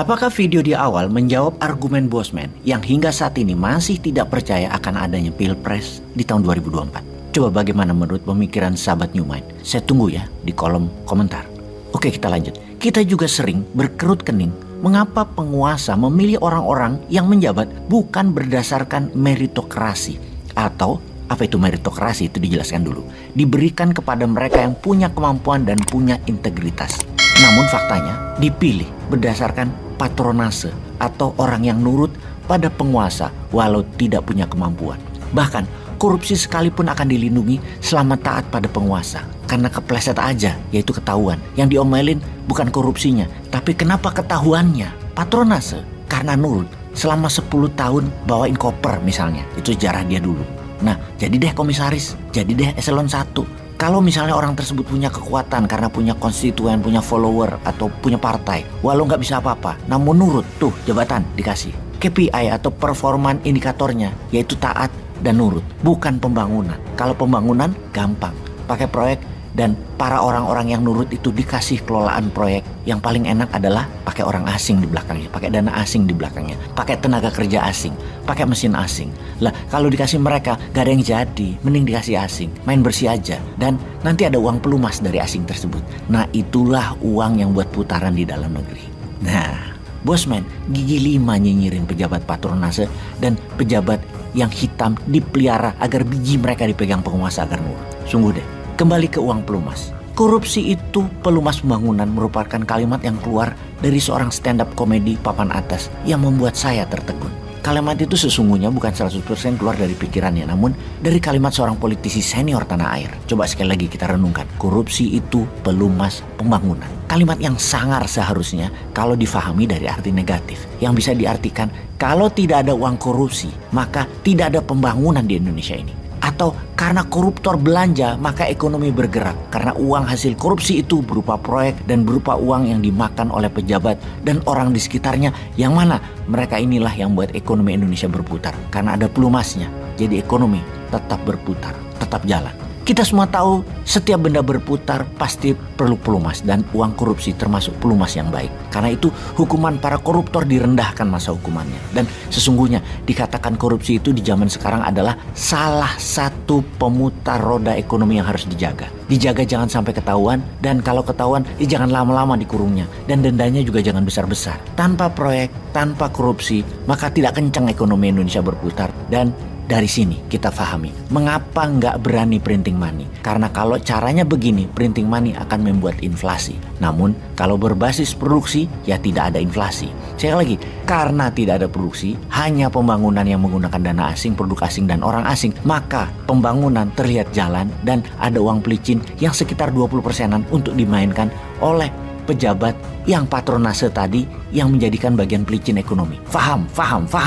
Apakah video di awal menjawab argumen Bosman yang hingga saat ini masih tidak percaya akan adanya Pilpres di tahun 2024? Coba bagaimana menurut pemikiran sahabat New Mind? Saya tunggu ya di kolom komentar. Oke, kita lanjut. Kita juga sering berkerut kening mengapa penguasa memilih orang-orang yang menjabat bukan berdasarkan meritokrasi. Atau apa itu meritokrasi, itu dijelaskan dulu. Diberikan kepada mereka yang punya kemampuan dan punya integritas. Namun faktanya dipilih berdasarkan patronase atau orang yang nurut pada penguasa walau tidak punya kemampuan. Bahkan korupsi sekalipun akan dilindungi selama taat pada penguasa. Karena kepleset aja, yaitu ketahuan. Yang diomelin bukan korupsinya, tapi kenapa ketahuannya? Patronase, karena nurut selama 10 tahun bawain koper misalnya. Itu sejarah dia dulu. Nah, jadi deh komisaris, jadi deh eselon 1. Kalau misalnya orang tersebut punya kekuatan karena punya konstituen, punya follower, atau punya partai, walau nggak bisa apa-apa, namun nurut, tuh jabatan dikasih. KPI atau performan indikatornya, yaitu taat dan nurut, bukan pembangunan. Kalau pembangunan gampang, pakai proyek dan para orang-orang yang nurut itu dikasih kelolaan proyek. Yang paling enak adalah pakai orang asing di belakangnya, pakai dana asing di belakangnya, pakai tenaga kerja asing, pakai mesin asing. Lah kalau dikasih mereka gak ada yang jadi, mending dikasih asing, main bersih aja. Dan nanti ada uang pelumas dari asing tersebut. Nah itulah uang yang buat putaran di dalam negeri. Nah Bosman gigi 5 nyinyirin pejabat patronase dan pejabat yang hitam dipelihara agar biji mereka dipegang penguasa agar nurut. Sungguh deh. Kembali ke uang pelumas. Korupsi itu pelumas pembangunan merupakan kalimat yang keluar dari seorang stand up komedi papan atas yang membuat saya tertegun. Kalimat itu sesungguhnya bukan 100% keluar dari pikirannya, namun dari kalimat seorang politisi senior tanah air. Coba sekali lagi kita renungkan. Korupsi itu pelumas pembangunan. Kalimat yang sangar seharusnya kalau difahami dari arti negatif. Yang bisa diartikan kalau tidak ada uang korupsi, maka tidak ada pembangunan di Indonesia ini. Atau karena koruptor belanja maka ekonomi bergerak. Karena uang hasil korupsi itu berupa proyek dan berupa uang yang dimakan oleh pejabat dan orang di sekitarnya. Yang mana mereka inilah yang buat ekonomi Indonesia berputar. Karena ada pelumasnya, jadi ekonomi tetap berputar, tetap jalan. Kita semua tahu setiap benda berputar pasti perlu pelumas dan uang korupsi termasuk pelumas yang baik. Karena itu hukuman para koruptor direndahkan masa hukumannya. Dan sesungguhnya dikatakan korupsi itu di zaman sekarang adalah salah satu pemutar roda ekonomi yang harus dijaga. Dijaga jangan sampai ketahuan, dan kalau ketahuan jangan lama-lama dikurungnya. Dan dendanya juga jangan besar-besar. Tanpa proyek, tanpa korupsi, maka tidak kencang ekonomi Indonesia berputar. Dan dari sini kita pahami mengapa nggak berani printing money. Karena kalau caranya begini, printing money akan membuat inflasi. Namun kalau berbasis produksi ya tidak ada inflasi. Sekali lagi, karena tidak ada produksi, hanya pembangunan yang menggunakan dana asing, produk asing dan orang asing, maka pembangunan terlihat jalan dan ada uang pelicin yang sekitar 20%-an untuk dimainkan oleh pejabat yang patronase tadi yang menjadikan bagian pelicin ekonomi. Faham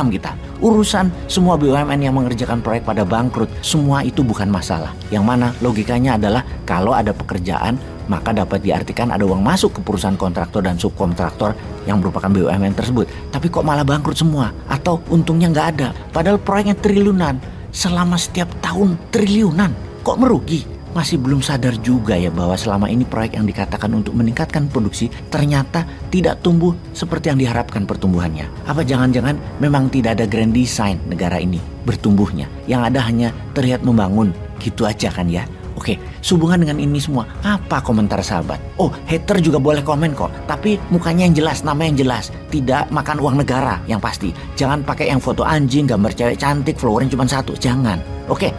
kita. Urusan semua BUMN yang mengerjakan proyek pada bangkrut, semua itu bukan masalah. Yang mana logikanya adalah kalau ada pekerjaan, maka dapat diartikan ada uang masuk ke perusahaan kontraktor dan subkontraktor yang merupakan BUMN tersebut. Tapi kok malah bangkrut semua? Atau untungnya nggak ada? Padahal proyeknya triliunan, selama setiap tahun triliunan. Kok merugi? Masih belum sadar juga ya bahwa selama ini proyek yang dikatakan untuk meningkatkan produksi ternyata tidak tumbuh seperti yang diharapkan pertumbuhannya. Apa jangan-jangan memang tidak ada grand design negara ini bertumbuhnya, yang ada hanya terlihat membangun gitu aja kan ya. Oke, sehubungan dengan ini semua, apa komentar sahabat? Oh, hater juga boleh komen kok, tapi mukanya yang jelas, nama yang jelas. Tidak makan uang negara yang pasti. Jangan pakai yang foto anjing, gambar cewek cantik, followernya cuma 1, jangan. Oke,